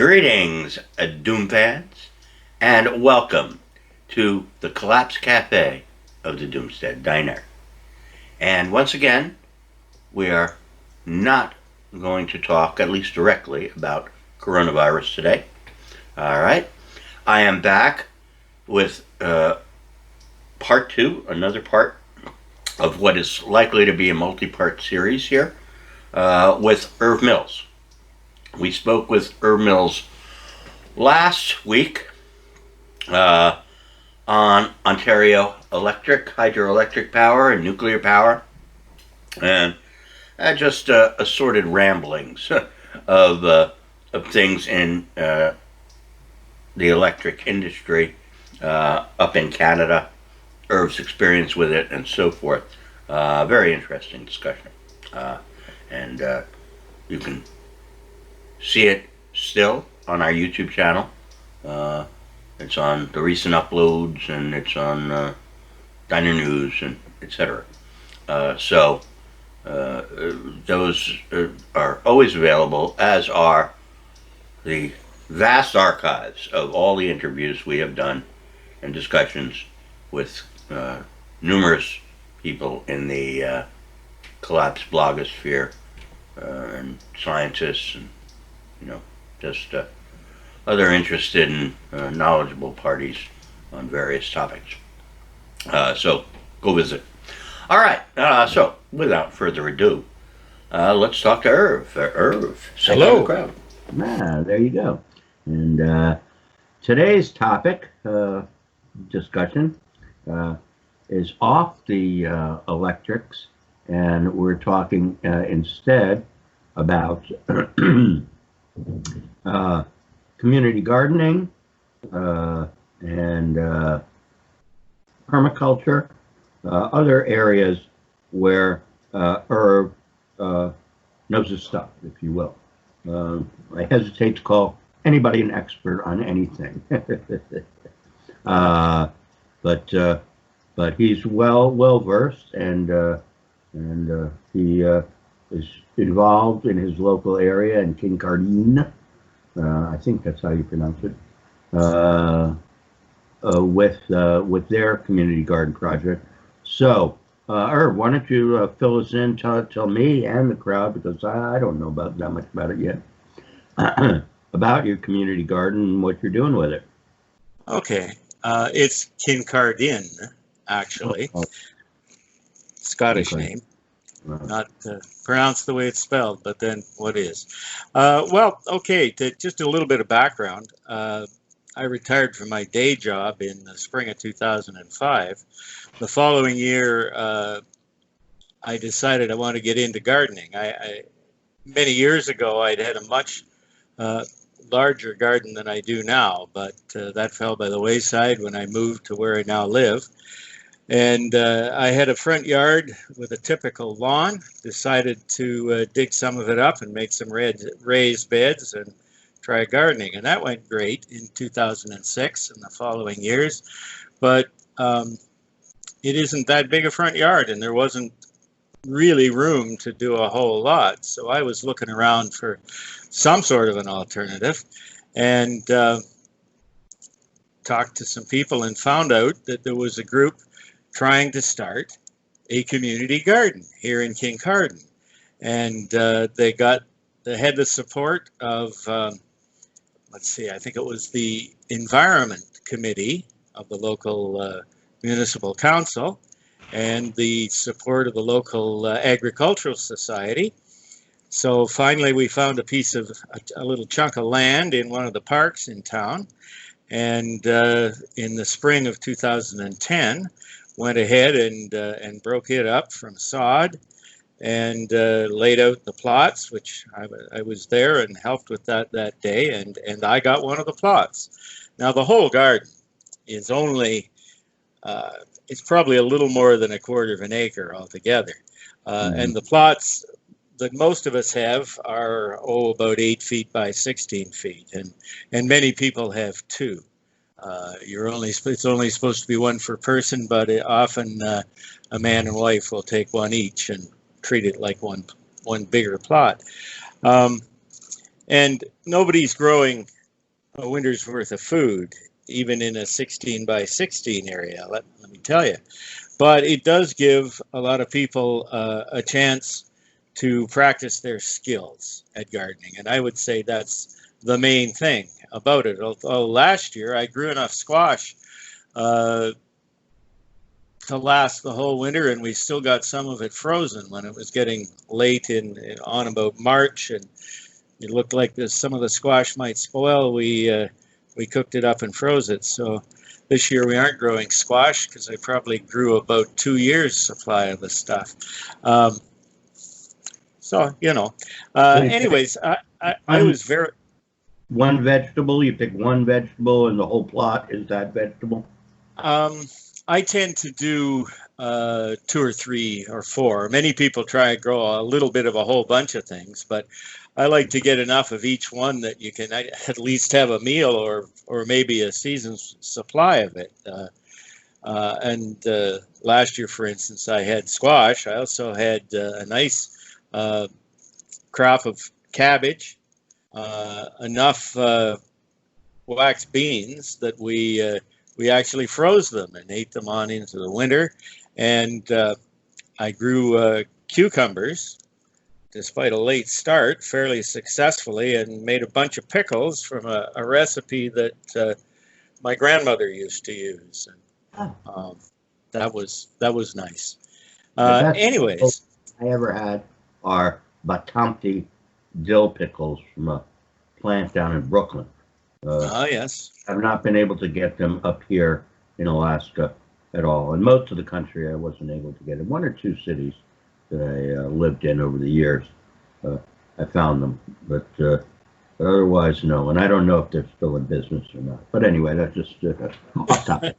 Greetings, Doom fans, and welcome to the Collapse Cafe of the Doomstead Diner. And once again, we are not going to talk, at least directly, about coronavirus today. All right. I am back with part two, another part of what is likely to be a multi-part series here with Irv Mills. We spoke with Irv Mills last week on Ontario hydroelectric power and nuclear power, and just assorted ramblings of things in the electric industry up in Canada, Irv's experience with it, and so forth. Very interesting discussion, and you can see it still on our YouTube channel. It's on the recent uploads, and it's on Diner News, and etc. So those are always available, as are the vast archives of all the interviews we have done and discussions with numerous people in the collapse blogosphere and scientists and just other interested and knowledgeable parties on various topics. So go visit. All right. So without further ado, let's talk to Irv. Irv, say hello to the crowd. There you go. And today's topic discussion is off the electrics, and we're talking instead about community gardening and permaculture, other areas where Irv knows his stuff, if you will. I hesitate to call anybody an expert on anything, but he's well versed, and he is involved in his local area in Kincardine. I think that's how you pronounce it. With their community garden project. So, Irv, why don't you fill us in, tell me and the crowd, because I don't know that much about it yet, about your community garden and what you're doing with it. Okay, it's Kincardine, actually. Scottish name. Not pronounced the way it's spelled, but then what is? Well, okay, just a little bit of background. I retired from my day job in the spring of 2005. The following year, I decided I wanted to get into gardening. Many years ago, I'd had a much larger garden than I do now, but that fell by the wayside when I moved to where I now live. And I had a front yard with a typical lawn, decided to dig some of it up and make some raised beds and try gardening. And that went great in 2006 and the following years. But it isn't that big a front yard, and there wasn't really room to do a whole lot. So I was looking around for some sort of an alternative, and talked to some people and found out that there was a group trying to start a community garden here in Kincardine. And they had the support of, let's see, I think it was the Environment Committee of the local municipal council, and the support of the local agricultural society. So finally we found a piece of a little chunk of land in one of the parks in town, and in the spring of 2010 went ahead and broke it up from sod and laid out the plots, which I was there and helped with that day, and I got one of the plots. Now the whole garden is only, it's probably a little more than 1/4 of an acre altogether. And the plots that most of us have are, about 8 feet by 16 feet, and many people have 2. It's only supposed to be one per person, but often a man and wife will take one each and treat it like one bigger plot. And nobody's growing a winter's worth of food, even in a 16 by 16 area, let me tell you. But it does give a lot of people a chance to practice their skills at gardening. And I would say that's the main thing about it. Although last year I grew enough squash to last the whole winter, and we still got some of it frozen when it was getting late on about March, and it looked like some of the squash might spoil. We cooked it up and froze it. So this year we aren't growing squash because I probably grew about 2 years supply of the stuff. So, anyways, I was very... One vegetable, you pick one vegetable and the whole plot is that vegetable? I tend to do 2 or 3 or 4. Many people try to grow a little bit of a whole bunch of things, but I like to get enough of each one that you can at least have a meal or maybe a season's supply of it. Last year, for instance, I had squash. I also had a nice crop of cabbage, enough wax beans that we actually froze them and ate them on into the winter. And I grew cucumbers, despite a late start, fairly successfully, and made a bunch of pickles from a recipe that my grandmother used to use. And, that was nice. Anyways, I ever had are Batamti dill pickles from a plant down in Brooklyn. Yes. I've not been able to get them up here in Alaska at all. And most of the country I wasn't able to get. In 1 or 2 cities that I lived in over the years, I found them. But otherwise, no. And I don't know if they're still in business or not. But anyway, that's just off topic.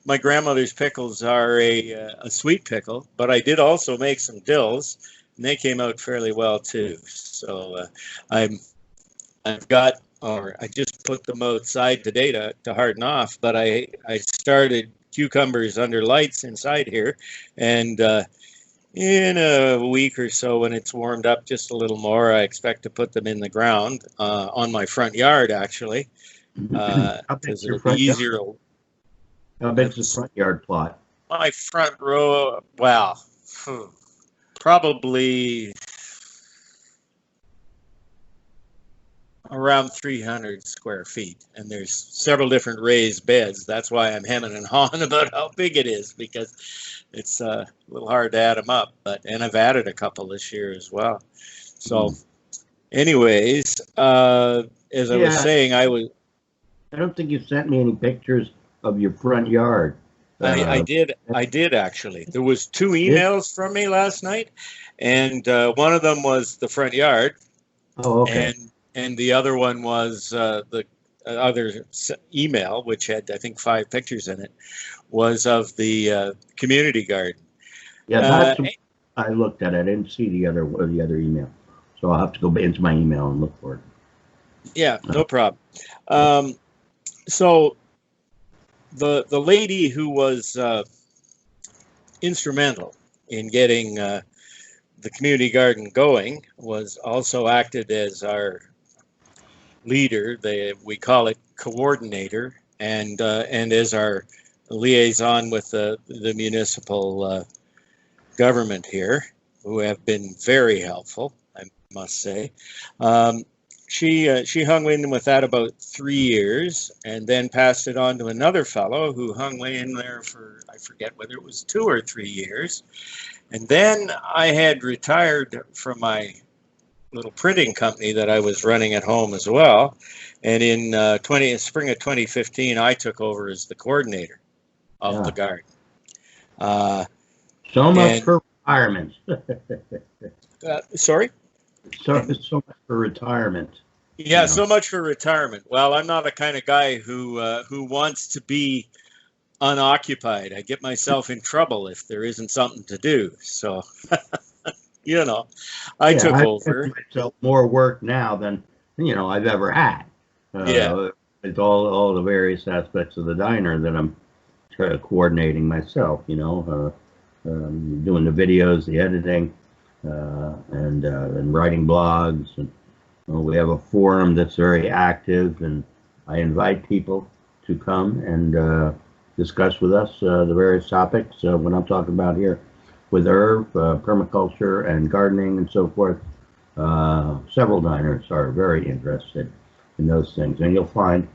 My grandmother's pickles are a sweet pickle, but I did also make some dills, and they came out fairly well too. So I just put them outside today to harden off, but I started cucumbers under lights inside here, and in a week or so, when it's warmed up just a little more, I expect to put them in the ground on my front yard, actually, because it'll be easier. How big's the front yard plot? My front row, wow, probably around 300 square feet, and there's several different raised beds. That's why I'm hemming and hawing about how big it is, because it's a little hard to add them up. And I've added a couple this year as well. So, anyways, as I was saying, I don't think you sent me any pictures of your front yard. I did actually. There was 2 emails from me last night, and one of them was the front yard. Oh, okay. And the other one was the other email, which had, I think, 5 pictures in it, was of the community garden. Yeah, I looked at it. I didn't see the other email, so I'll have to go into my email and look for it. Yeah, no problem. So the lady who was instrumental in getting the community garden going was also acted as our leader. We call it coordinator, and as our liaison with the municipal government here, who have been very helpful, I must say. She hung in with that about 3 years, and then passed it on to another fellow who hung in there for, I forget whether it was 2 or 3 years. And then I had retired from my little printing company that I was running at home as well. And in spring of 2015, I took over as the coordinator of the garden. So much for retirement. Sorry? So much for retirement. Yeah, so much for retirement. Well, I'm not the kind of guy who wants to be unoccupied. I get myself in trouble if there isn't something to do. So, I took over. Myself more work now than I've ever had. With all the various aspects of the diner that I'm coordinating myself. Doing the videos, the editing, and writing blogs. And we have a forum that's very active, and I invite people to come and discuss with us the various topics. What I'm talking about here with Irv, permaculture and gardening and so forth. Several diners are very interested in those things, and you'll find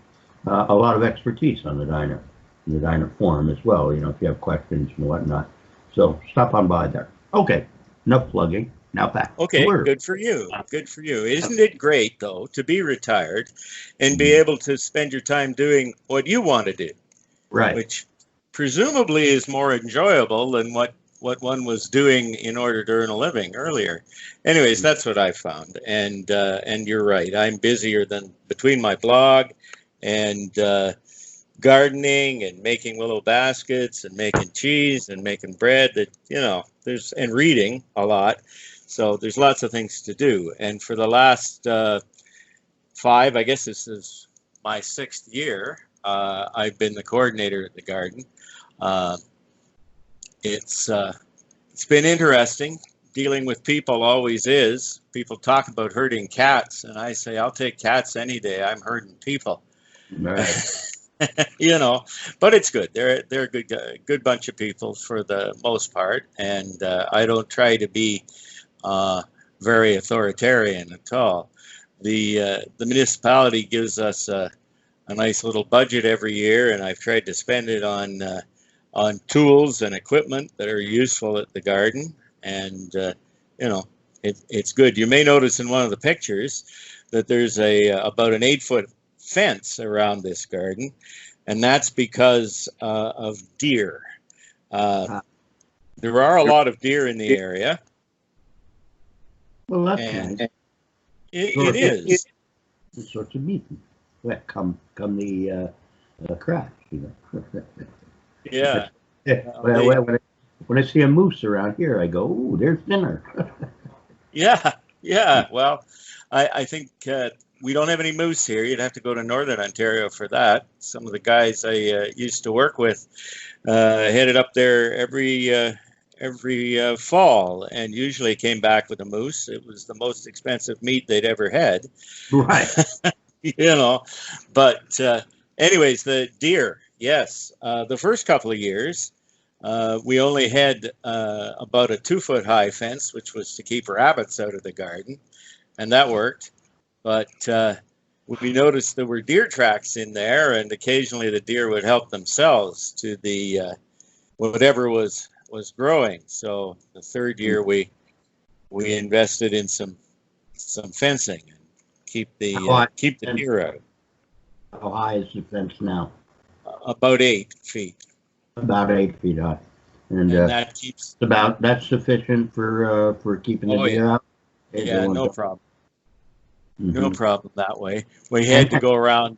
a lot of expertise on the diner forum as well, if you have questions and whatnot. So stop on by there. Okay, enough plugging. Now back. Okay, good for you. Good for you. Isn't it great, though, to be retired and be able to spend your time doing what you want to do? Right. Which presumably is more enjoyable than what one was doing in order to earn a living earlier. Anyways, that's what I found. And you're right. I'm busier than between my blog and gardening and making willow baskets and making cheese and making bread, that and reading a lot. So there's lots of things to do. And for the last 5, I guess this is my 6th year, I've been the coordinator at the garden. It's been interesting. Dealing with people always is. People talk about herding cats, and I say, I'll take cats any day. I'm herding people. Right. But it's good. They're a good bunch of people for the most part, and I don't try to be very authoritarian at all. The municipality gives us a nice little budget every year, and I've tried to spend it on tools and equipment that are useful at the garden, and it's good. You may notice in one of the pictures that there's about an 8-foot fence around this garden, and that's because of deer. There are a lot of deer in the area. Well, that's and nice. It is. It's sorts of meat. Well, come the crash, Yeah. When I see a moose around here, I go, "Ooh, there's dinner." Yeah. Well, I think we don't have any moose here. You'd have to go to Northern Ontario for that. Some of the guys I used to work with headed up there every fall, and usually came back with a moose. It was the most expensive meat they'd ever had. Right. But anyways, the deer, yes. The first couple of years, we only had about a 2-foot high fence, which was to keep rabbits out of the garden, and that worked. But we noticed there were deer tracks in there, and occasionally the deer would help themselves to the whatever was growing. So the third year we invested in some fencing and keep the deer out. How high is the fence now? About 8 feet. About 8 feet high, and that keeps that's sufficient for keeping the deer out. Yeah, no problem. Mm-hmm. No problem that way. We had to go around.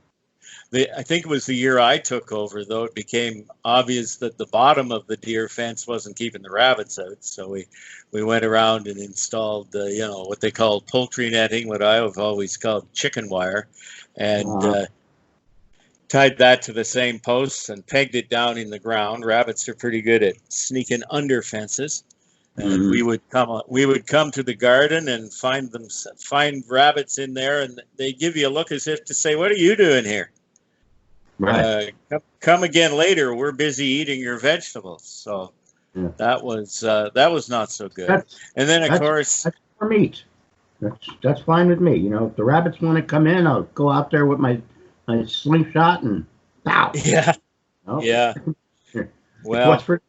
I think it was the year I took over, though, it became obvious that the bottom of the deer fence wasn't keeping the rabbits out. So we went around and installed, what they call poultry netting, what I have always called chicken wire, and tied that to the same posts and pegged it down in the ground. Rabbits are pretty good at sneaking under fences. And we would come to the garden and find rabbits in there, and they give you a look as if to say, "What are you doing here? Right. Come again later. We're busy eating your vegetables." So that was not so good. And then of course, that's for meat. That's fine with me. If the rabbits want to come in, I'll go out there with my slingshot and pow. Yeah. Oh. Yeah. Well. What's for?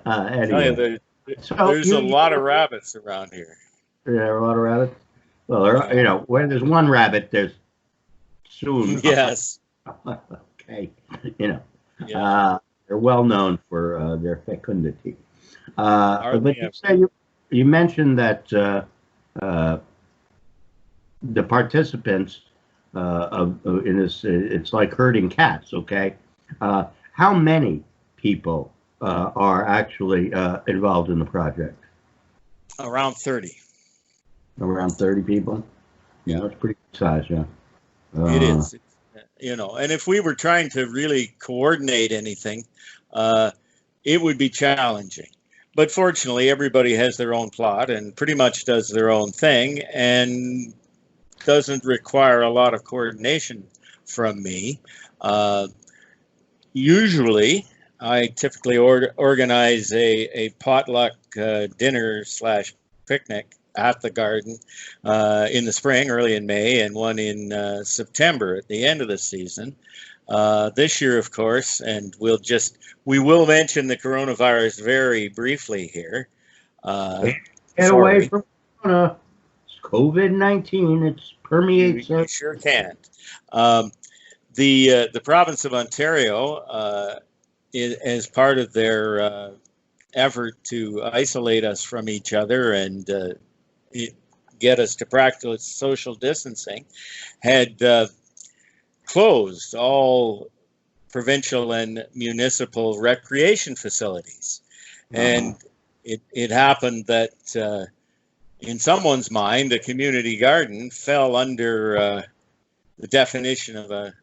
Anyway. There's a lot of rabbits around here. Yeah, a lot of rabbits. Well, when there's one rabbit, there's soon. Yes. Okay. They're well known for their fecundity. But you mentioned that the participants in this, it's like herding cats. Okay. How many people are actually involved in the project? Around 30. Around 30 people? Yeah, that's pretty good size, yeah. It is. And if we were trying to really coordinate anything, it would be challenging. but fortunately, everybody has their own plot and pretty much does their own thing and doesn't require a lot of coordination from me. Usually, I typically organize a potluck dinner / picnic at the garden in the spring, early in May, and one in September at the end of the season. This year, of course, and we will mention the coronavirus very briefly here. Get away from Corona. It's COVID-19. It permeates. You sure can't. The province of Ontario, as part of their effort to isolate us from each other and get us to practice social distancing, had closed all provincial and municipal recreation facilities. And it happened that in someone's mind, a community garden fell under the definition of a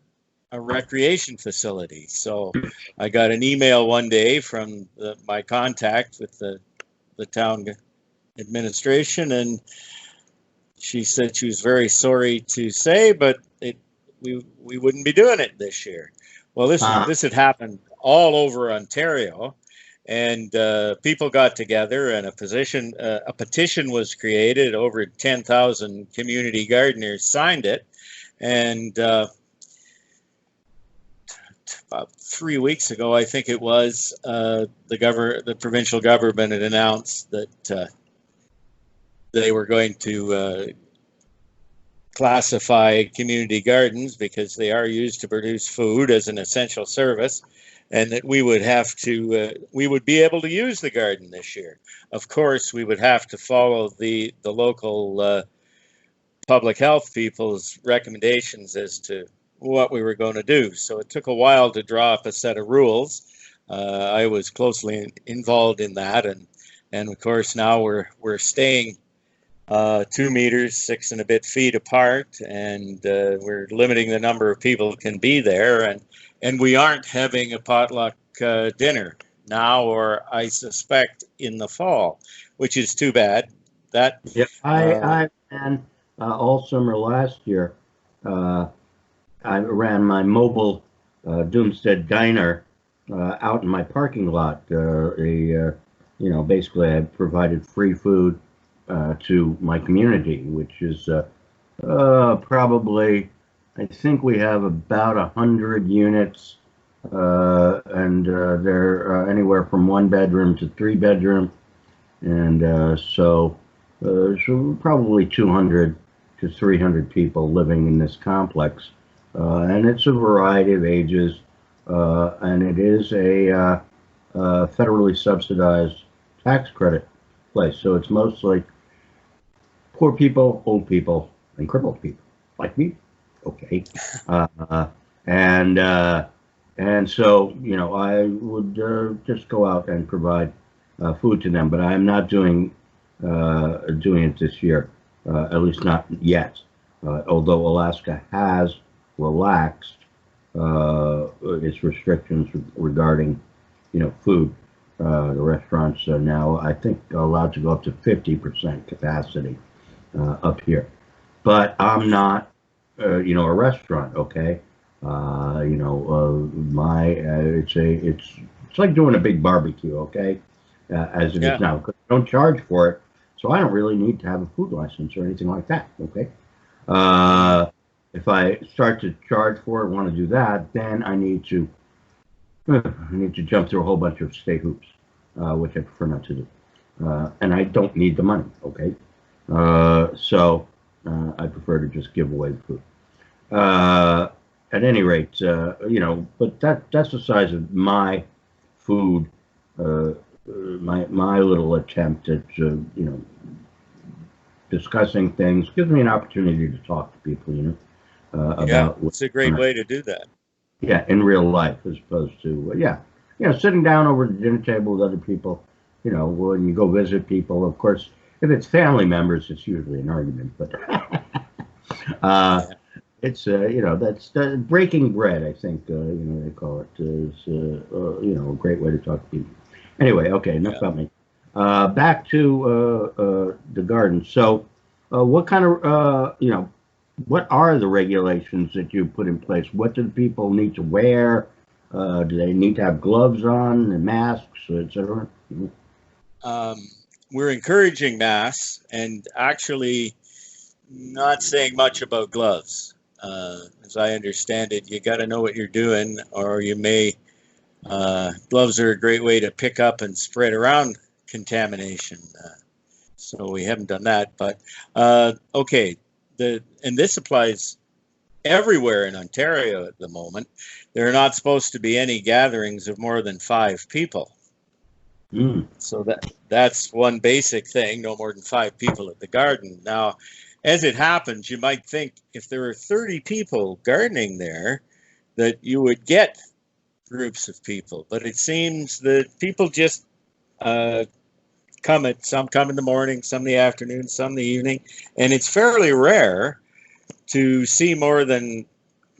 recreation facility. So I got an email one day from my contact with the town administration, and she said she was very sorry to say, but we wouldn't be doing it this year. Well, this had happened all over Ontario, and people got together, and a petition was created. Over 10,000 community gardeners signed it, and about 3 weeks ago, I think it was, the provincial government had announced that they were going to classify community gardens, because they are used to produce food, as an essential service, and that we would be able to use the garden this year. Of course, we would have to follow the local public health people's recommendations as to what we were going to do. So it took a while to draw up a set of rules. I was closely involved in that, and of course now we're staying 2 meters, 6 and a bit feet apart, and we're limiting the number of people who can be there, and we aren't having a potluck dinner now, or I suspect in the fall, which is too bad. That I ran all summer last year. I ran my mobile Doomstead diner out in my parking lot. Basically, I provided free food to my community, which is probably, I think we have about 100 units, and they're anywhere from 1 bedroom to 3 bedroom, and so probably 200 to 300 people living in this complex, and it's a variety of ages, and it is a federally subsidized tax credit place, so it's mostly poor people, old people, and crippled people like me. Okay, and so I would just go out and provide food to them, but I'm not doing it this year, at least not yet. Although Alaska has relaxed its restrictions regarding food. The restaurants are now, I think, allowed to go up to 50% capacity up here. But I'm not, a restaurant. Okay, it's like doing a big barbecue. Okay, as it is now, because I don't charge for it, so I don't really need to have a food license or anything like that. Okay, if I start to charge for it, want to do that, then I need to jump through a whole bunch of state hoops, which I prefer not to do, and I don't need the money. Okay, so I prefer to just give away the food. At any rate, but that's the size of my food, my little attempt at discussing things. Gives me an opportunity to talk to people, about. It's a great way to do that. Yeah, in real life, as opposed to sitting down over the dinner table with other people. When you go visit people, of course, if it's family members, it's usually an argument, but it's that's breaking bread. I think they call it is a great way to talk to people. Anyway, okay, enough about me. Back to the garden. So, what kind of what are the regulations that you put in place? What do the people need to wear? Do they need to have gloves on and masks, etc.? We're encouraging masks and actually not saying much about gloves. As I understand it, you got to know what you're doing, or you may. Gloves are a great way to pick up and spread around contamination. So we haven't done that, but okay. And this applies everywhere in Ontario at the moment. There are not supposed to be any gatherings of more than 5 people. So that's one basic thing, no more than 5 people at the garden. Now, as it happens, you might think if there are 30 people gardening there, that you would get groups of people. But it seems that people just some come in the morning, some in the afternoon, some in the evening, and it's fairly rare to see more than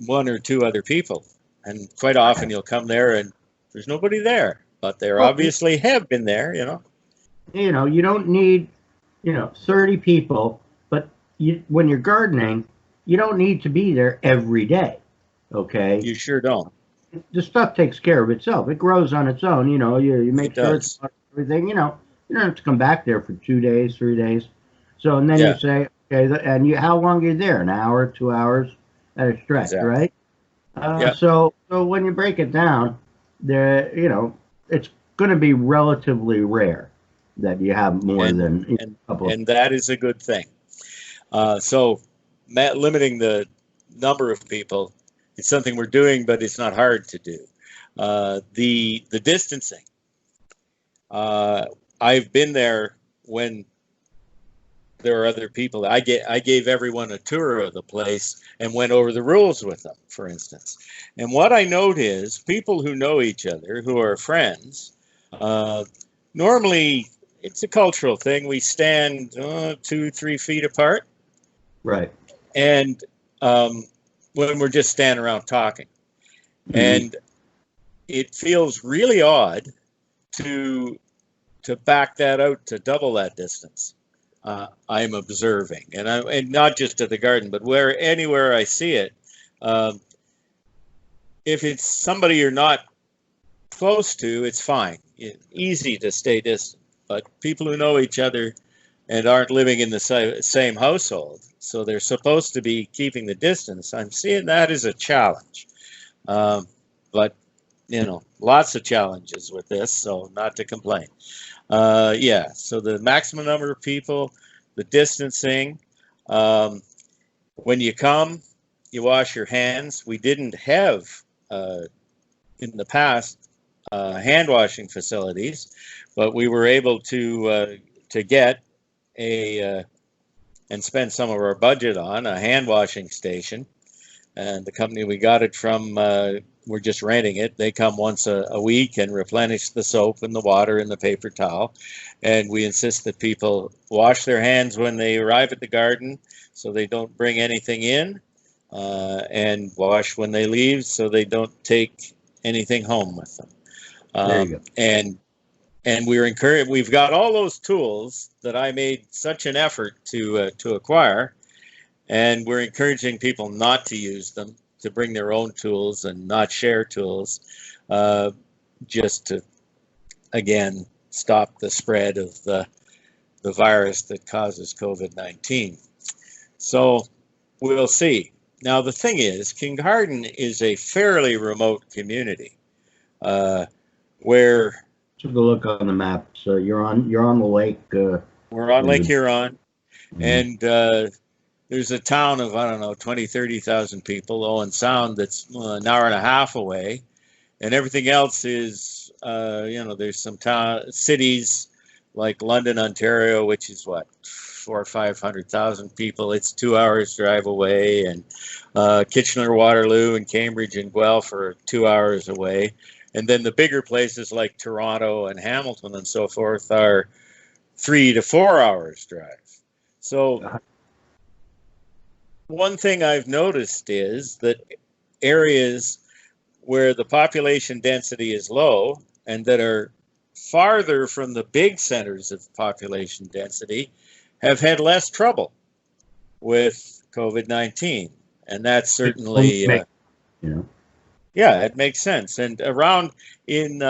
1 or 2 other people. And quite often you'll come there and there's nobody there, but there obviously have been there, You don't need, 30 people, but when you're gardening, you don't need to be there every day. Okay. You sure don't. The stuff takes care of itself. It grows on its own. You make sure it's everything. You don't have to come back there for 2 days, 3 days. So, and then you say, okay, and how long are you there? An hour, 2 hours at a stretch, right? So when you break it down, it's going to be relatively rare that you have more than a couple. And that is a good thing. So limiting the number of people, it's something we're doing, but it's not hard to do. The distancing. I've been there when there are other people. I gave everyone a tour of the place and went over the rules with them, for instance. And what I note is people who know each other, who are friends, normally it's a cultural thing. We stand 2-3 feet apart. Right. And when we're just standing around talking. Mm-hmm. And it feels really odd to back that out to double that distance. I'm observing, and not just at the garden, but anywhere I see it. If it's somebody you're not close to, it's fine. It's easy to stay distant. But people who know each other and aren't living in the same household, so they're supposed to be keeping the distance, I'm seeing that as a challenge. But, lots of challenges with this, so not to complain. So the maximum number of people, the distancing. When you come, you wash your hands. We didn't have, in the past, hand washing facilities, but we were able to get and spend some of our budget on a hand washing station. And the company we got it from, we're just renting it. They come once a week and replenish the soap and the water and the paper towel. And we insist that people wash their hands when they arrive at the garden so they don't bring anything in, and wash when they leave so they don't take anything home with them. There you go. And we're encouraged. We've got all those tools that I made such an effort to acquire, and we're encouraging people not to use them, to bring their own tools and not share tools, just to, again, stop the spread of the virus that causes COVID-19. So we'll see. Now the thing is, Kincardine is a fairly remote community, where took a look on the map. So you're on the lake. We're on Lake Huron, and there's a town of, 20, 30,000 people, Owen Sound, that's an hour and a half away, and everything else is, there's some cities like London, Ontario, which is 400,000 or 500,000 people. It's 2 hours drive away, and Kitchener, Waterloo, and Cambridge and Guelph are 2 hours away. And then the bigger places like Toronto and Hamilton and so forth are 3 to 4 hours drive. So one thing I've noticed is that areas where the population density is low and that are farther from the big centers of population density have had less trouble with COVID-19. And that's certainly, you know, yeah, it makes sense. And around in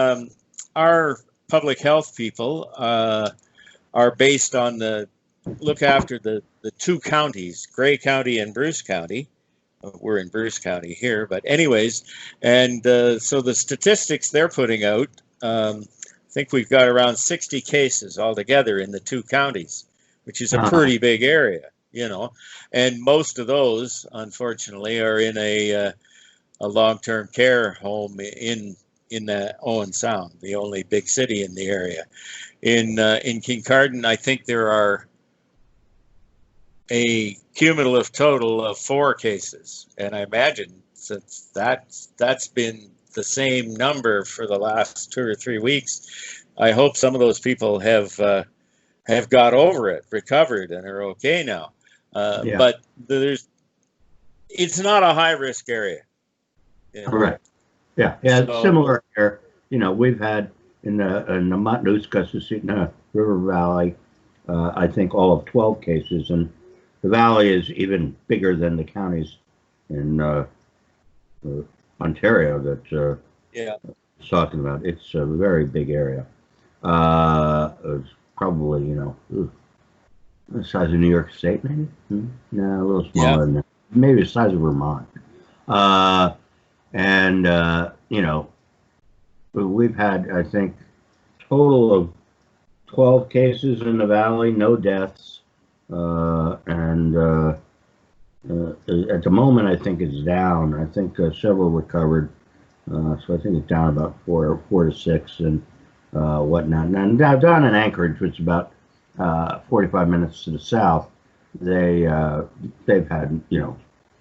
our public health people are based on look after the two counties, Gray County and Bruce County. We're in Bruce County here, but anyways, and so the statistics they're putting out, I think we've got around 60 cases altogether in the two counties, which is a pretty big area, you know, and most of those, unfortunately, are in a long-term care home in the Owen Sound, the only big city in the area. In Kincardine, I think there are a cumulative total of 4 cases, and I imagine since that's been the same number for the last 2 or 3 weeks, I hope some of those people have got over it, recovered, and are okay now. Yeah. But it's not a high-risk area. You know? Correct. Yeah, yeah, So, similar here. You know, we've had in the Matanuska, Susitna River Valley, I think all of 12 cases, and the valley is even bigger than the counties in Ontario that yeah, it's talking about. It's a very big area. It's probably, you know, the size of New York State, maybe? No, a little smaller than that. Maybe the size of Vermont. You know, we've had, I think, total of 12 cases in the valley, no deaths. At the moment, I think it's down. I think several recovered. So I think it's down about four to 6 and whatnot. And down in Anchorage, which is about 45 minutes to the south, they've had, you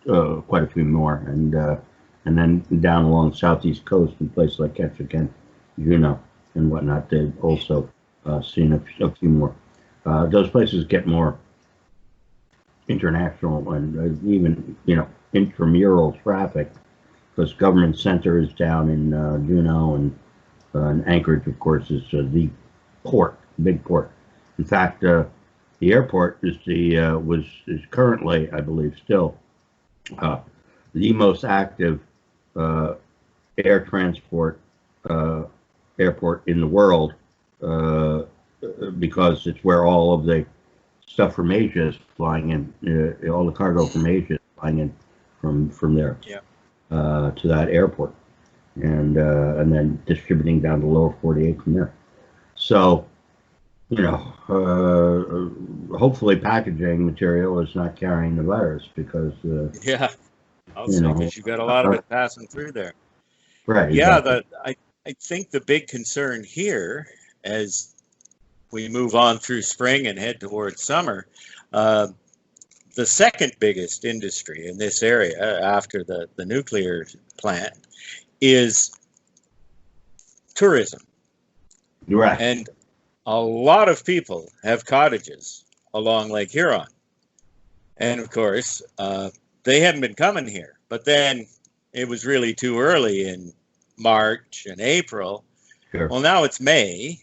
know, quite a few more. And then down along the southeast coast, in places like Ketchikan, Juneau, and whatnot, they've also seen a few more. Those places get more international and even, you know, intramural traffic, because Government Center is down in Juneau, and Anchorage, of course, is the port, big port. In fact, the airport is is currently, I believe, still the most active air transport airport in the world, because it's where all of the stuff from Asia is flying in, all the cargo from Asia is flying in from there to that airport, and then distributing down to lower 48 from there. So, you know, hopefully packaging material is not carrying the virus, because yeah, because you got a lot of it passing through there. Right. Yeah, Exactly. I think the big concern here, as we move on through spring and head towards summer, the second biggest industry in this area after the nuclear plant is tourism. Right. And a lot of people have cottages along Lake Huron. And of course, they hadn't been coming here, but then it was really too early in March and April. Sure. Well, now it's May,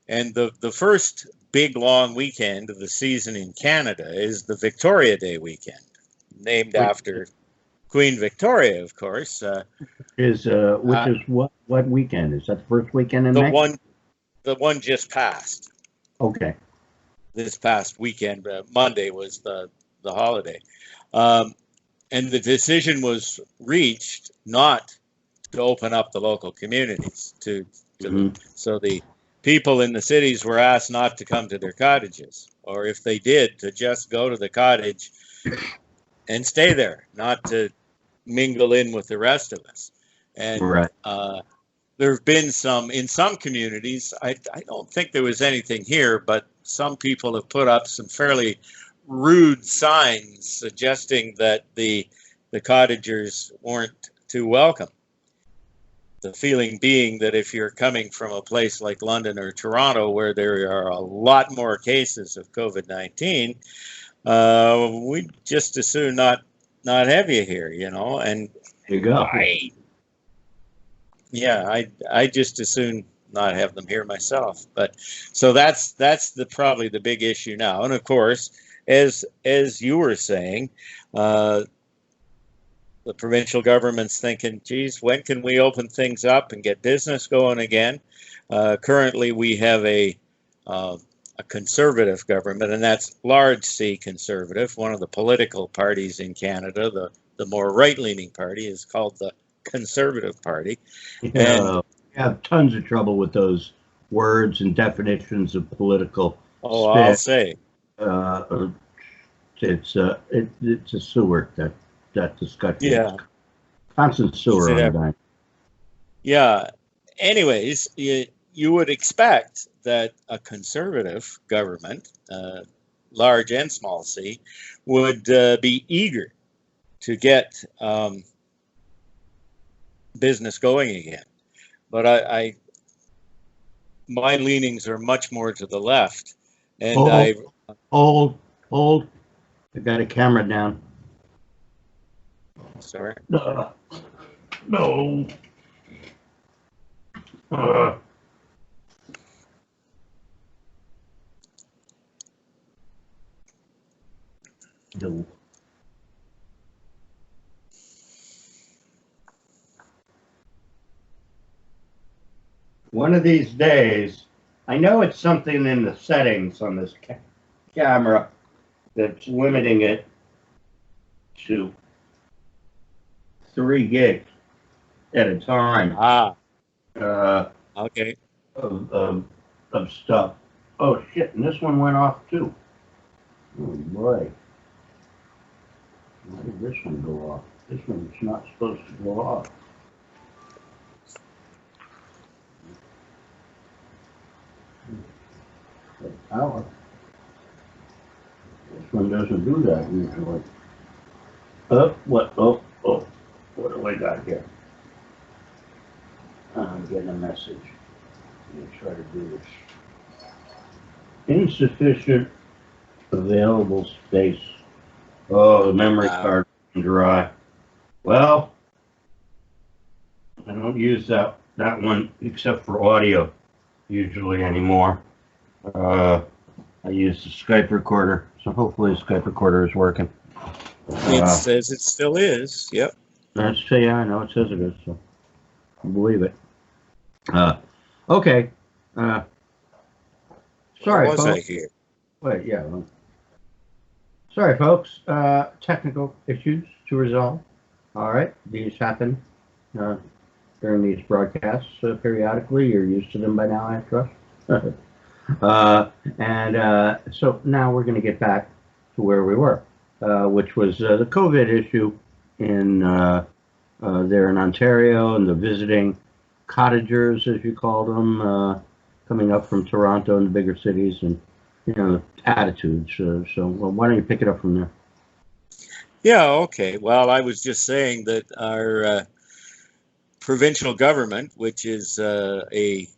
and the first big long weekend of the season in Canada is the Victoria Day weekend, named after Queen Victoria, of course. Which is what weekend? Is that the first weekend in May? The one just passed. Okay. This past weekend, Monday was the holiday. And the decision was reached not to open up the local communities so the people in the cities were asked not to come to their cottages, or if they did, to just go to the cottage and stay there, not to mingle in with the rest of us. And Right. there have been in some communities, I don't think there was anything here, but some people have put up some fairly rude signs suggesting that the cottagers weren't too welcome. The feeling being that if you're coming from a place like London or Toronto, where there are a lot more cases of COVID-19, we'd just as soon not have you here, you know. And There you go. I just as soon not have them here myself. But so that's probably the big issue now. And of course, as you were saying, the provincial government's thinking, geez, when can we open things up and get business going again? Currently, we have a conservative government, and that's large C conservative. One of the political parties in Canada, the more right-leaning party, is called the Conservative Party. Yeah, we have tons of trouble with those words and definitions of political spin. I'll say. It's a sewer, that discussion. Yeah. Constant sewer on that. Yeah. Anyways, you would expect that a conservative government, large and small c, would be eager to get business going again. But my leanings are much more to the left. And hold. I got a camera down. Sorry. No. No. One of these days, I know it's something in the settings on this camera that's limiting it to 3 gigs at a time. Okay. Of stuff. Oh shit! And this one went off too. Oh boy! Why did this one go off? This one's not supposed to go off. Power. This one doesn't do that usually. What? Oh, what do I got here? I'm getting a message. Let me try to do this. Insufficient available space. Oh, the memory card is dry. Well, I don't use that one except for audio usually anymore. I use the Skype recorder, so hopefully the Skype recorder is working. It says it still is. Yep. Yeah, I know it says it is, so I believe it. Okay. Sorry, was folks. I here? Wait, yeah. Well, sorry, folks. Technical issues to resolve. All right, these happen during these broadcasts periodically. You're used to them by now, I trust. So now we're going to get back to where we were, which was the COVID issue in there in Ontario, and the visiting cottagers, as you call them, coming up from Toronto and the bigger cities, and attitudes. Why don't you pick it up from there? Yeah. Okay. Well, I was just saying that our provincial government, which is a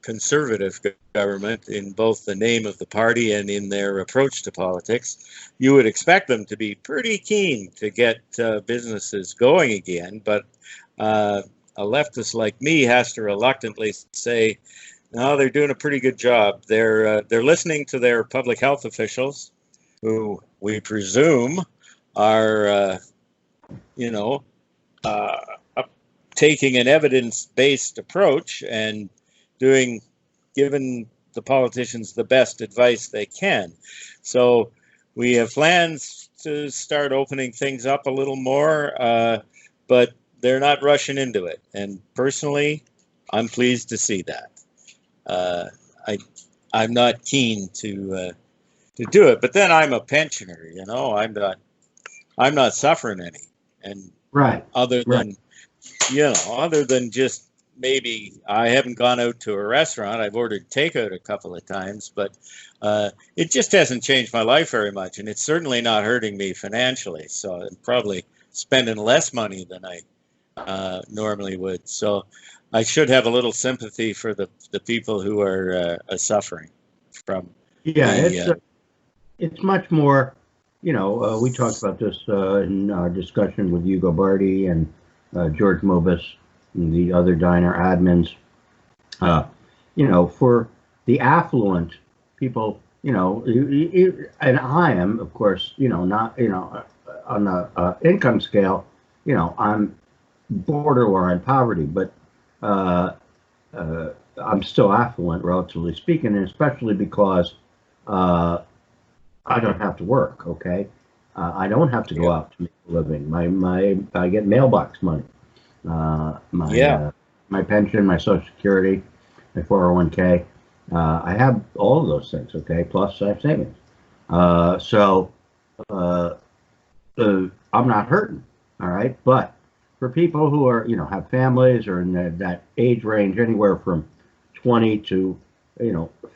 conservative government in both the name of the party and in their approach to politics, you would expect them to be pretty keen to get businesses going again. But a leftist like me has to reluctantly say, no, they're doing a pretty good job. They're listening to their public health officials, who we presume are, taking an evidence-based approach and giving the politicians the best advice they can. So we have plans to start opening things up a little more, but they're not rushing into it. And personally, I'm pleased to see that. I'm not keen to do it, but then I'm a pensioner. I'm not suffering any. And right. Other than just maybe I haven't gone out to a restaurant. I've ordered takeout a couple of times, but it just hasn't changed my life very much, and it's certainly not hurting me financially. So I'm probably spending less money than I normally would. So I should have a little sympathy for the people who are suffering from. Yeah, it's much more. We talked about this in our discussion with Hugo Barty and George Mobus and the other diner admins. for the affluent people, and I am, of course, not, on the income scale, I'm borderline poverty, but uh, I'm still affluent, relatively speaking, and especially because uh, I don't have to work. Okay, I don't have to go Yeah. out to make a living. I get mailbox money. Yeah. My pension, my Social Security, my 401k. I have all of those things. Okay, plus I have savings. So uh, I'm not hurting. All right, but for people who are, have families or in that age range, anywhere from 20 to,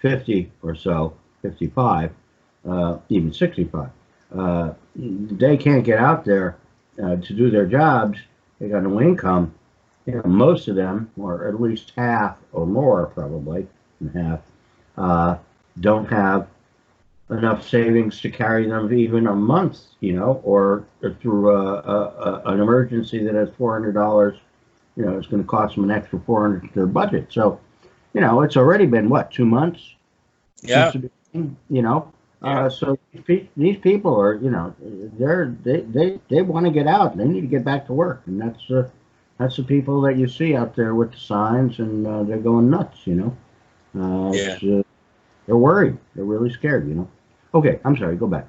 50 or so, 55, even 65, they can't get out there to do their jobs. They got no income. Most of them, or at least half or more, probably half, uh, don't have enough savings to carry them even a month, or through an emergency that has $400, it's going to cost them an extra 400 to their budget. So, it's already been what, 2 months since Yeah. the beginning, Yeah. so these people are, they want to get out. They need to get back to work, and that's the people that you see out there with the signs, and they're going nuts. Yeah. They're worried. They're really scared. Okay, I'm sorry. Go back.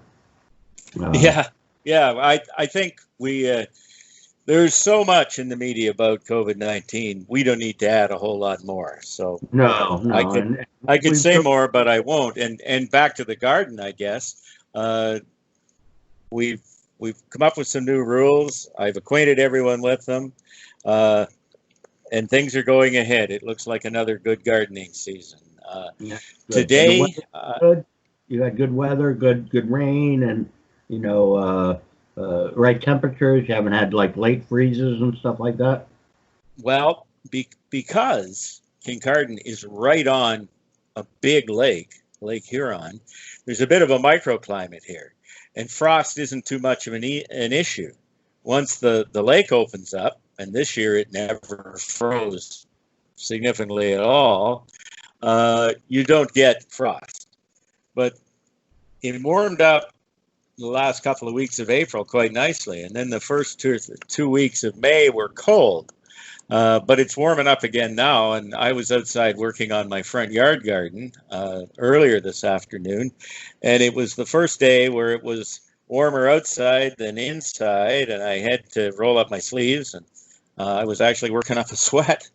Yeah. Yeah. I think there's so much in the media about COVID-19. We don't need to add a whole lot more. So No, I no, could and I could we've say more, but I won't. And back to the garden, I guess. Uh, we've come up with some new rules. I've acquainted everyone with them, uh, and things are going ahead. It looks like another good gardening season. yeah, good. And the Today, weather good. You had good weather, good rain, and right temperatures. You haven't had like late freezes and stuff like that. well, because Kincardine is right on a big lake, Lake Huron, there's a bit of a microclimate here, and frost isn't too much of an issue. Once the lake opens up, and this year it never froze significantly at all, you don't get frost. But it warmed up the last couple of weeks of April quite nicely, and then the first 2 weeks of May were cold. But it's warming up again now, and I was outside working on my front yard garden earlier this afternoon, and it was the first day where it was warmer outside than inside, and I had to roll up my sleeves, and I was actually working up a sweat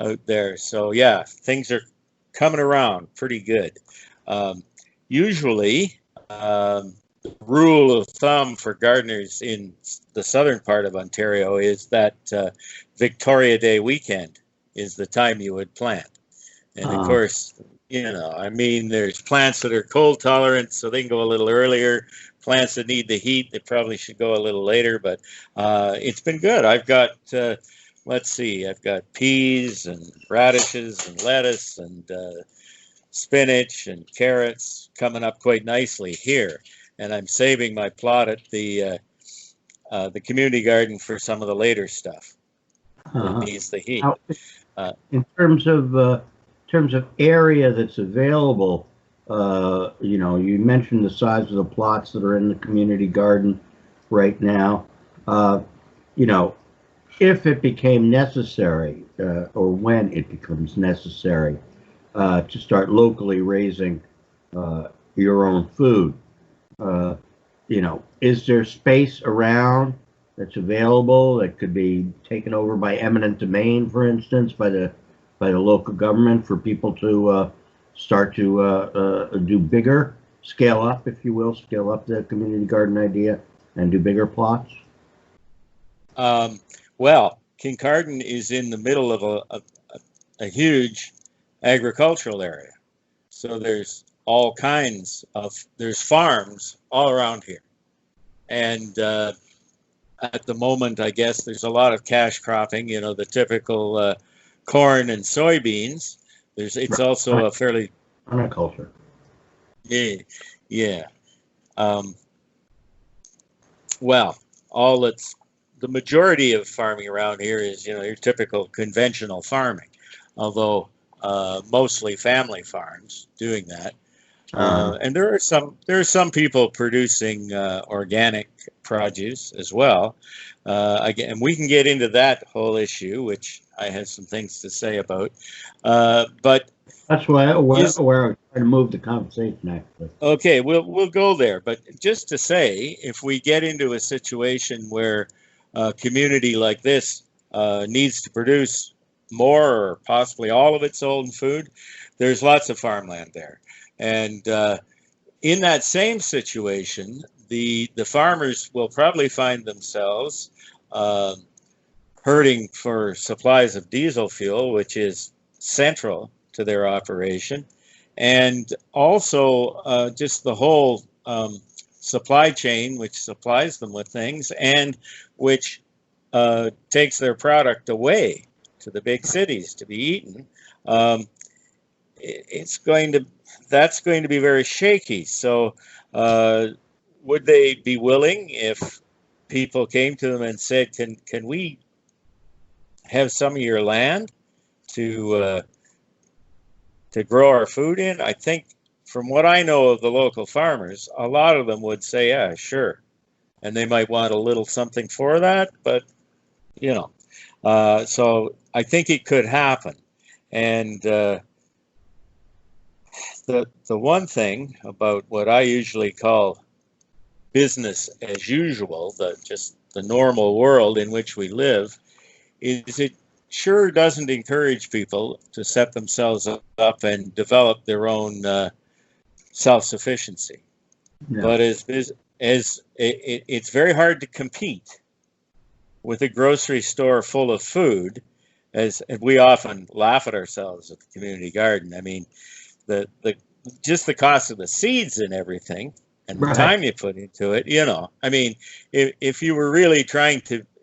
out there. So yeah, things are coming around pretty good. Usually, the rule of thumb for gardeners in the southern part of Ontario is that Victoria Day weekend is the time you would plant. And of course, there's plants that are cold tolerant, so they can go a little earlier. Plants that need the heat, they probably should go a little later, but it's been good. I've got, let's see, I've got peas and radishes and lettuce and spinach and carrots coming up quite nicely here. And I'm saving my plot at the community garden for some of the later stuff that needs the heat. Now, in terms of area that's available, you mentioned the size of the plots that are in the community garden right now. If it became necessary, or when it becomes necessary, to start locally raising your own food. Is there space around that's available that could be taken over by eminent domain, for instance, by the local government for people to start to do bigger, scale up, if you will, scale up the community garden idea and do bigger plots? Well, Kincardine is in the middle of a huge agricultural area. So there's all kinds there's farms all around here. And at the moment, I guess there's a lot of cash cropping, the typical corn and soybeans. It's also a fairly... Permaculture. Yeah. Well, the majority of farming around here is, your typical conventional farming. Although mostly family farms doing that. Uh-huh. And there are some people producing organic produce as well. Again, we can get into that whole issue, which I have some things to say about. But That's where is I was trying to move the conversation, actually. okay. We'll go there. But just to say, if we get into a situation where a community like this needs to produce more or possibly all of its own food, there's lots of farmland there. And in that same situation, the farmers will probably find themselves uh, hurting for supplies of diesel fuel, which is central to their operation, and also just the whole supply chain, which supplies them with things and which takes their product away to the big cities to be eaten. Um, it's going to That's going to be very shaky. So, would they be willing if people came to them and said, "Can we have some of your land to grow our food in?" I think, from what I know of the local farmers, a lot of them would say, "Yeah, sure," and they might want a little something for that, but you know. So I think it could happen, and the one thing about what I usually call business as usual, just the normal world in which we live, is it sure doesn't encourage people to set themselves up and develop their own self-sufficiency. Yeah. But it's very hard to compete with a grocery store full of food, as we often laugh at ourselves at the community garden. I mean, the just the cost of the seeds and everything and the Right. time you put into it, I mean, if you were really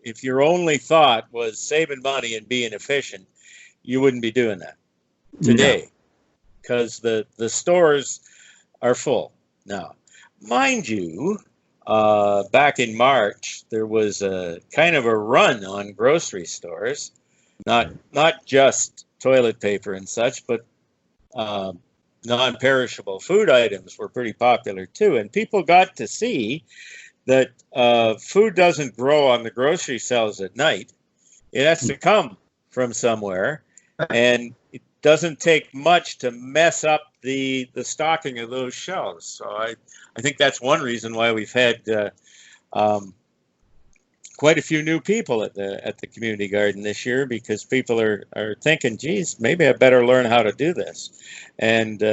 if your only thought was saving money and being efficient, you wouldn't be doing that today, because the stores are full now. Mind you, back in March, there was a kind of a run on grocery stores, not just toilet paper and such, but non-perishable food items were pretty popular too, and people got to see that food doesn't grow on the grocery shelves at night. It has to come from somewhere, and it doesn't take much to mess up the stocking of those shelves. So I think that's one reason why we've had quite a few new people at the community garden this year, because people are thinking, geez, maybe I better learn how to do this. And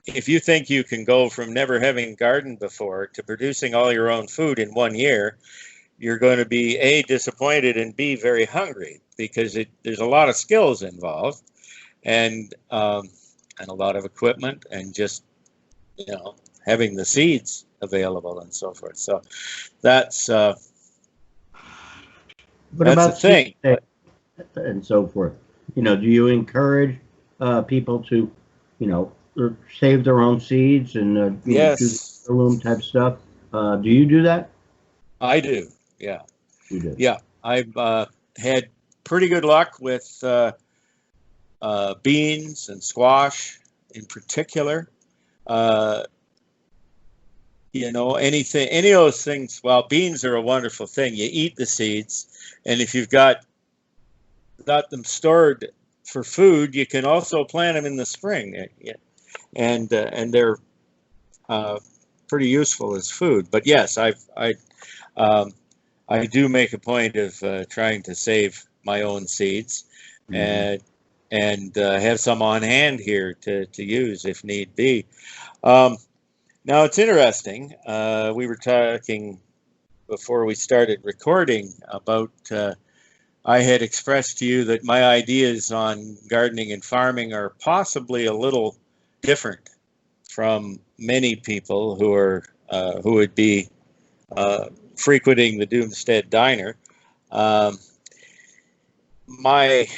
if you think you can go from never having gardened before to producing all your own food in 1 year, you're going to be A, disappointed, and B, very hungry, because there's a lot of skills involved, and a lot of equipment, and just having the seeds available and so forth. So that's What that's about the thing. seed and so forth? Do you encourage people to, save their own seeds and do Yes, heirloom type stuff? Do you do that? I do. Yeah, You do. yeah. I've had pretty good luck with beans and squash in particular. Any of those things. Well, beans are a wonderful thing. You eat the seeds, and if you've got them stored for food, you can also plant them in the spring, and they're pretty useful as food. But yes, I do make a point of trying to save my own seeds, Mhm. and have some on hand here to use if need be. Now it's interesting. We were talking before we started recording about. I had expressed to you that my ideas on gardening and farming are possibly a little different from many people who would be frequenting the Doomstead Diner. My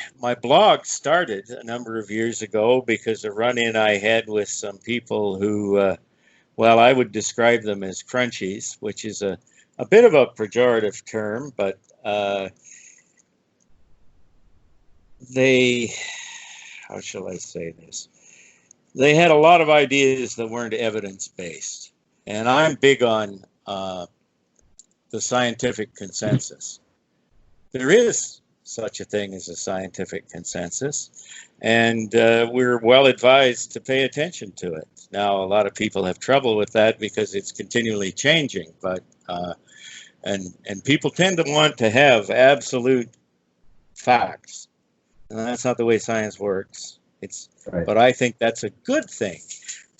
blog started a number of years ago because a run-in I had with some people who, well, I would describe them as crunchies, which is a bit of a pejorative term, but they how shall I say this? They had a lot of ideas that weren't evidence-based. And I'm big on the scientific consensus. There is such a thing as a scientific consensus, and we're well advised to pay attention to it. Now, a lot of people have trouble with that because it's continually changing, but and people tend to want to have absolute facts, and that's not the way science works. It's Right. But I think that's a good thing,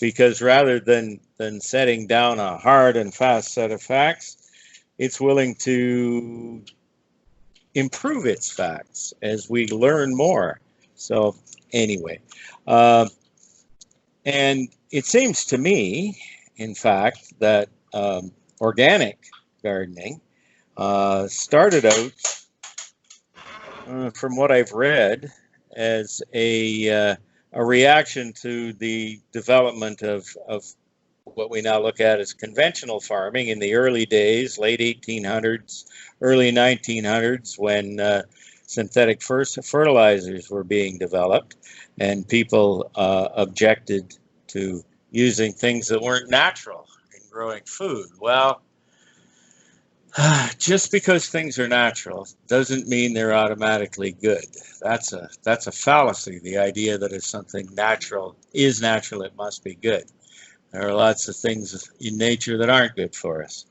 because rather than setting down a hard and fast set of facts, it's willing to improve its facts as we learn more. So anyway, and it seems to me, in fact, that organic gardening started out, from what I've read, as a reaction to the development of what we now look at as conventional farming in the early days, late 1800s, early 1900s, when synthetic fertilizers were being developed, and people objected to using things that weren't natural in growing food. Well, just because things are natural doesn't mean they're automatically good. That's a fallacy, the idea that if something natural is natural, it must be good. There are lots of things in nature that aren't good for us.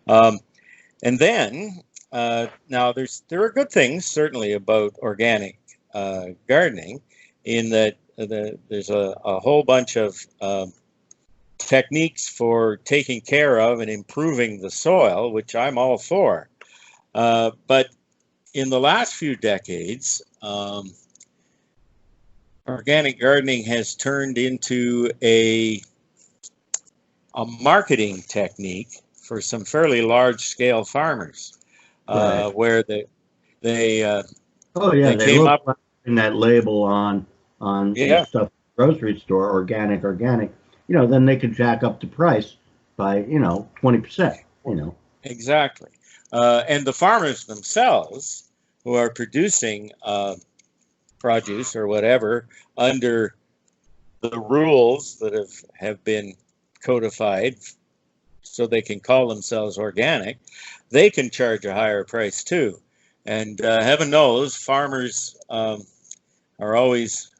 And then, now there are good things, certainly, about organic gardening, in that there's a whole bunch of techniques for taking care of and improving the soil, which I'm all for. But in the last few decades, organic gardening has turned into a marketing technique for some fairly large-scale farmers, Right. where they Oh yeah, they they came look up. like in that label on Yeah, the stuff at the grocery store, organic, organic. Then they could jack up the price by 20%. exactly. And the farmers themselves, who are producing produce or whatever under the rules that have been codified so they can call themselves organic, they can charge a higher price too. And heaven knows farmers are always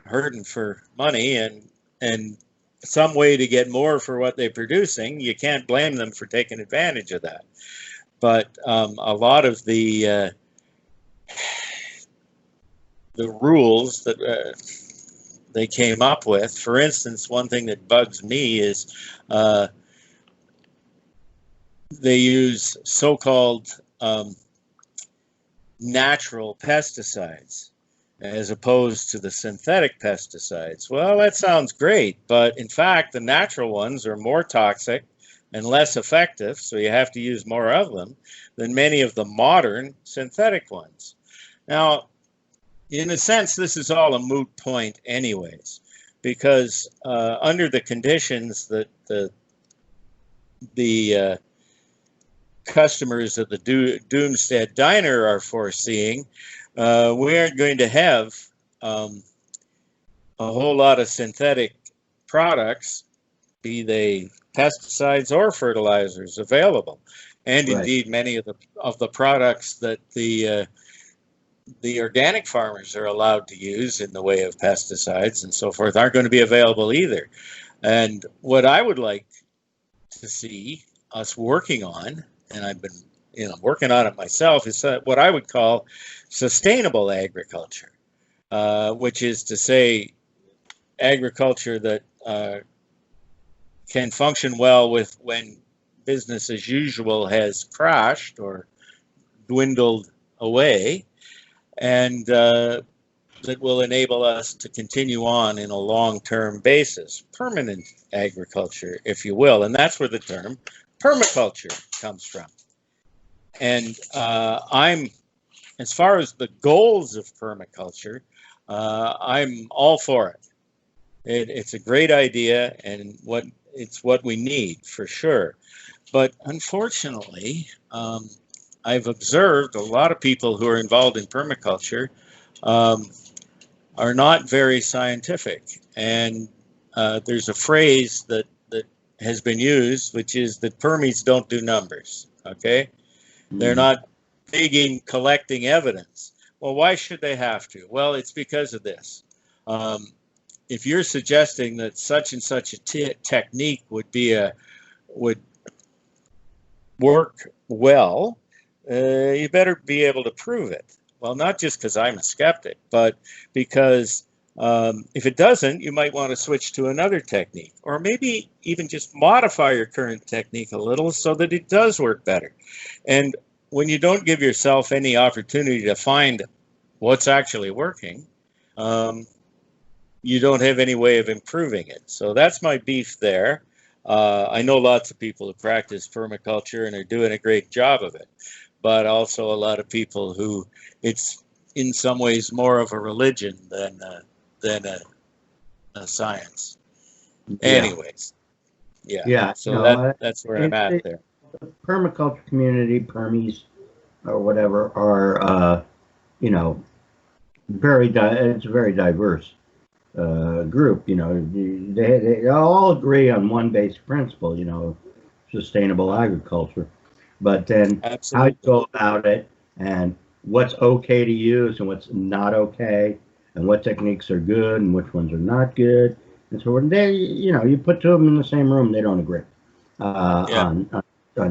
hurting for money and some way to get more for what they're producing. You can't blame them for taking advantage of that. But a lot of the rules that they came up with, for instance, one thing that bugs me is they use so-called natural pesticides as opposed to the synthetic pesticides. Well, that sounds great, but in fact, the natural ones are more toxic and less effective, so you have to use more of them, than many of the modern synthetic ones. Now, in a sense, this is all a moot point anyways, because under the conditions that the customers of the Doomstead Diner are foreseeing, we aren't going to have a whole lot of synthetic products, be they pesticides or fertilizers, available. And Right. indeed, many of the products that the organic farmers are allowed to use in the way of pesticides and so forth aren't going to be available either. And what I would like to see us working on, and I've been working on it myself, is what I would call sustainable agriculture, which is to say agriculture that can function well with when business as usual has crashed or dwindled away, and that will enable us to continue on in a long-term basis, permanent agriculture, if you will. And that's where the term permaculture comes from. And as far as the goals of permaculture, I'm all for it. It's a great idea, and it's what we need for sure. But unfortunately, I've observed a lot of people who are involved in permaculture are are not very scientific. And there's a phrase that has been used, which is that permies don't do numbers. Okay, they're not big in collecting evidence. Well, why should they have to? Well, it's because of this. If you're suggesting that such and such a technique would work well, you better be able to prove it. Well, not just because I'm a skeptic, but because if it doesn't, you might want to switch to another technique, or maybe even just modify your current technique a little so that it does work better. And when you don't give yourself any opportunity to find what's actually working, you don't have any way of improving it. So that's my beef there. I know lots of people who practice permaculture and are doing a great job of it, but also a lot of people who it's in some ways more of a religion than a science. Anyways, yeah. So that's where I'm at there. The permaculture community, permies, or whatever, are it's a very diverse group. They all agree on one basic principle, sustainable agriculture. But then how you go about it, and what's okay to use and what's not okay, and what techniques are good and which ones are not good, and so when you put two of them in the same room, they don't agree on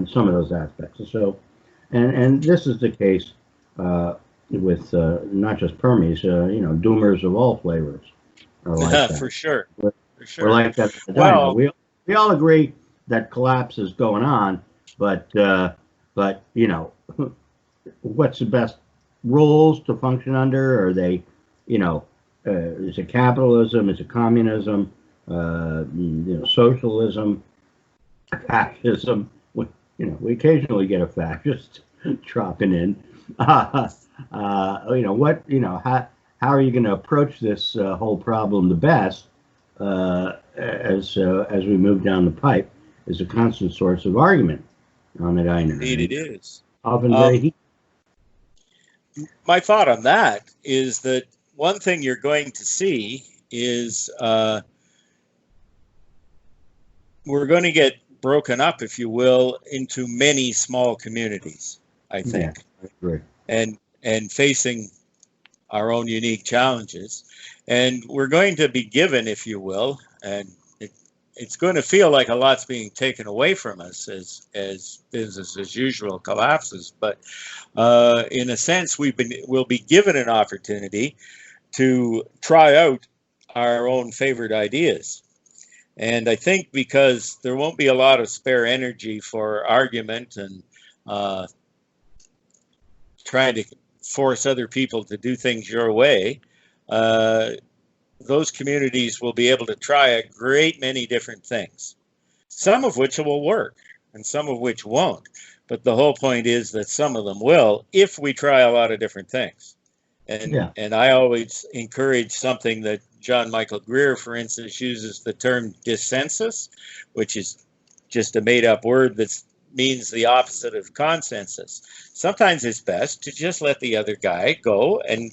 some of those aspects. So, and this is the case with not just permies, doomers of all flavors. Like that. For sure. We're like that. Well, we all agree that collapse is going on, but what's the best rules to function under? Are they, is it capitalism? Is it communism? Socialism, fascism? We occasionally get a fascist dropping in. How are you going to approach this whole problem the best as we move down the pipe is a constant source of argument on the diner. Indeed, it is. Often very heated. My thought on that is that one thing you're going to see is we're going to get broken up, if you will, into many small communities, I think. Yeah, I agree. And facing our own unique challenges. And we're going to be given, if you will, and it's going to feel like a lot's being taken away from us as business as usual collapses. But in a sense, we'll be given an opportunity to try out our own favorite ideas. And I think because there won't be a lot of spare energy for argument and trying to force other people to do things your way, those communities will be able to try a great many different things, some of which will work and some of which won't. But the whole point is that some of them will if we try a lot of different things. And I always encourage something that John Michael Greer, for instance, uses the term dissensus, which is just a made-up word that means the opposite of consensus. Sometimes it's best to just let the other guy go and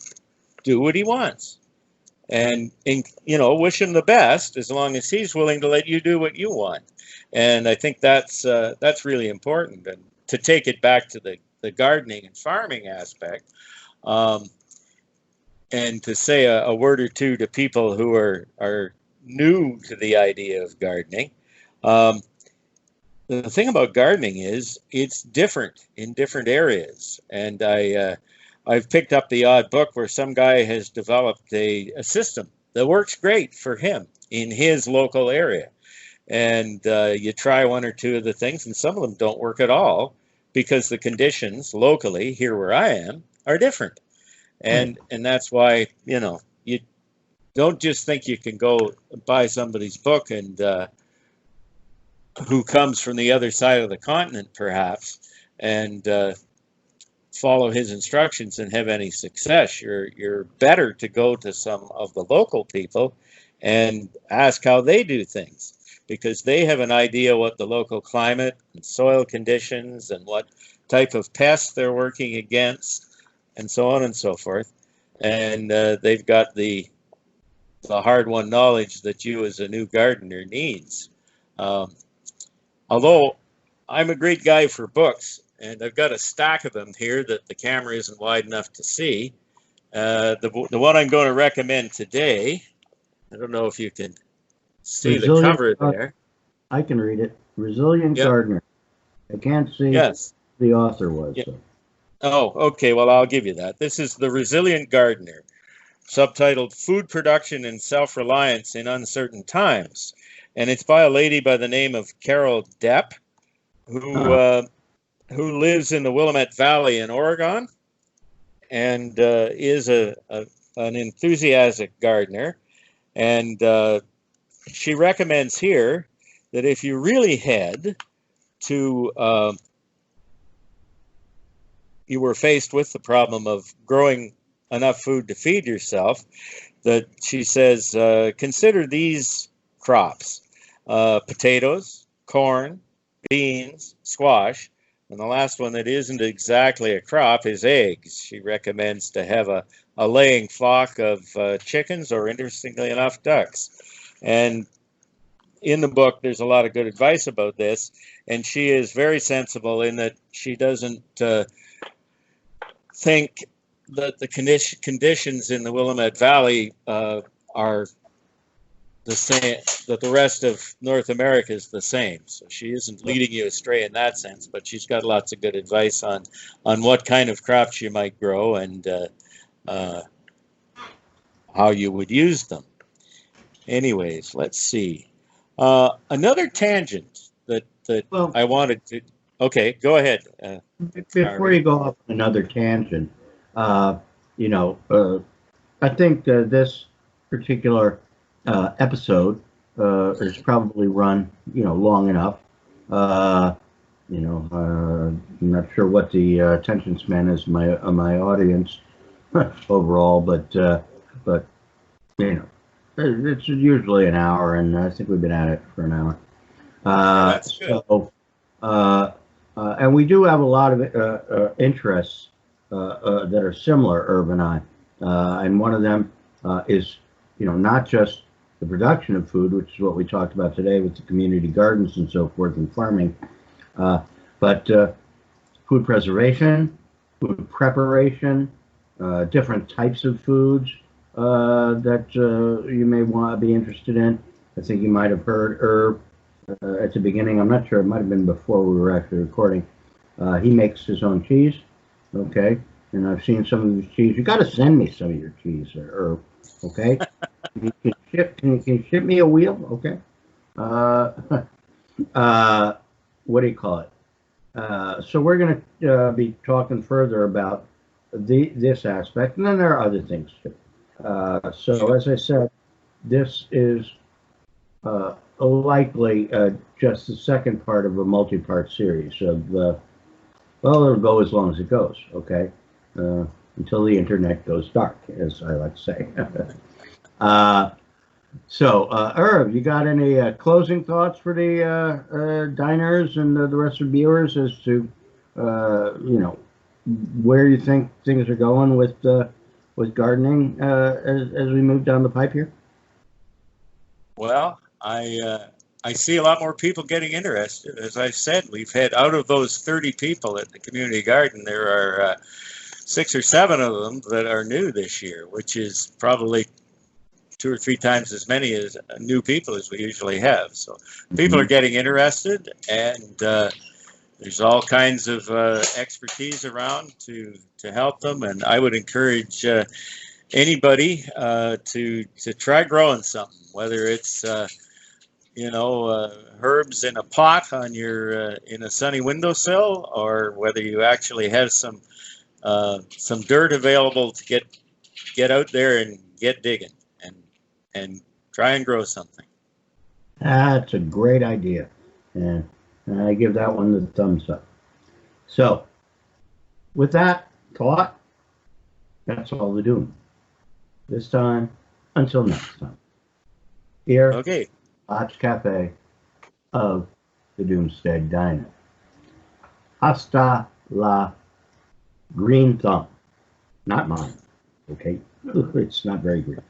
do what he wants. And wish him the best as long as he's willing to let you do what you want. And I think that's really important. And to take it back to the gardening and farming aspect, and to say a word or two to people who are new to the idea of gardening. The thing about gardening is it's different in different areas. And I've picked up the odd book where some guy has developed a system that works great for him in his local area. And you try one or two of the things, and some of them don't work at all because the conditions locally, here where I am, are different. And that's why, you don't just think you can go buy somebody's book and who comes from the other side of the continent, perhaps, and follow his instructions and have any success. You're better to go to some of the local people and ask how they do things, because they have an idea what the local climate and soil conditions and what type of pests they're working against and so on and so forth. And they've got the the hard-won knowledge that you as a new gardener needs. Although I'm a great guy for books, and I've got a stack of them here that the camera isn't wide enough to see. The one I'm going to recommend today, I don't know if you can see the cover there. I can read it. Resilient Gardener. I can't see the author was. Yeah. So. Oh, okay. Well, I'll give you that. This is The Resilient Gardener, subtitled Food Production and Self-Reliance in Uncertain Times. And it's by a lady by the name of Carol Depp, who lives in the Willamette Valley in Oregon and is an enthusiastic gardener. And she recommends here that if you really had to, you were faced with the problem of growing enough food to feed yourself, that she says, consider these crops: potatoes, corn, beans, squash, and the last one that isn't exactly a crop is eggs. She recommends to have a laying flock of chickens, or interestingly enough, ducks. And in the book, there's a lot of good advice about this, and she is very sensible in that she doesn't think that the conditions in the Willamette Valley are the same, that the rest of North America is the same. So she isn't leading you astray in that sense, but she's got lots of good advice on what kind of crops you might grow and how you would use them. Anyways, let's see. Another tangent that I wanted to. Okay, go ahead. Before you go off another tangent, I think this particular episode is probably run, long enough. I'm not sure what the attention span is of my audience overall, but it's usually an hour, and I think we've been at it for an hour. That's good. So, and we do have a lot of interests that are similar, Irv and I, and one of them is, not just the production of food, which is what we talked about today with the community gardens and so forth and farming, but food preservation, food preparation, different types of foods that you may want to be interested in. I think you might have heard Irv at the beginning. I'm not sure. It might have been before we were actually recording. He makes his own cheese. Okay. And I've seen some of his cheese. You got to send me some of your cheese, Irv. Okay. Can you ship me a wheel? Okay. What do you call it? So we're going to be talking further about this aspect, and then there are other things too. So as I said, this is likely just the second part of a multi-part series of, well, it'll go as long as it goes, okay? Until the internet goes dark, as I like to say. So, Irv, you got any closing thoughts for the diners and the rest of the viewers as to, where you think things are going with gardening as we move down the pipe here? Well, I see a lot more people getting interested. As I said, we've had, out of those 30 people at the community garden, there are 6 or 7 of them that are new this year, which is probably 2 or 3 times as many as new people as we usually have. So people are getting interested, and there's all kinds of expertise around to help them. And I would encourage anybody to try growing something, whether it's herbs in a pot on your in a sunny windowsill, or whether you actually have some dirt available to get out there and get digging and try and grow something. That's a great idea, and I give that one the thumbs up. So, with that thought, that's all we're doing this time. Until next time, here, Okay. Catastrophe Cafe of the Doomsday Diner. Hasta la green thumb. Not mine, okay? It's not very green.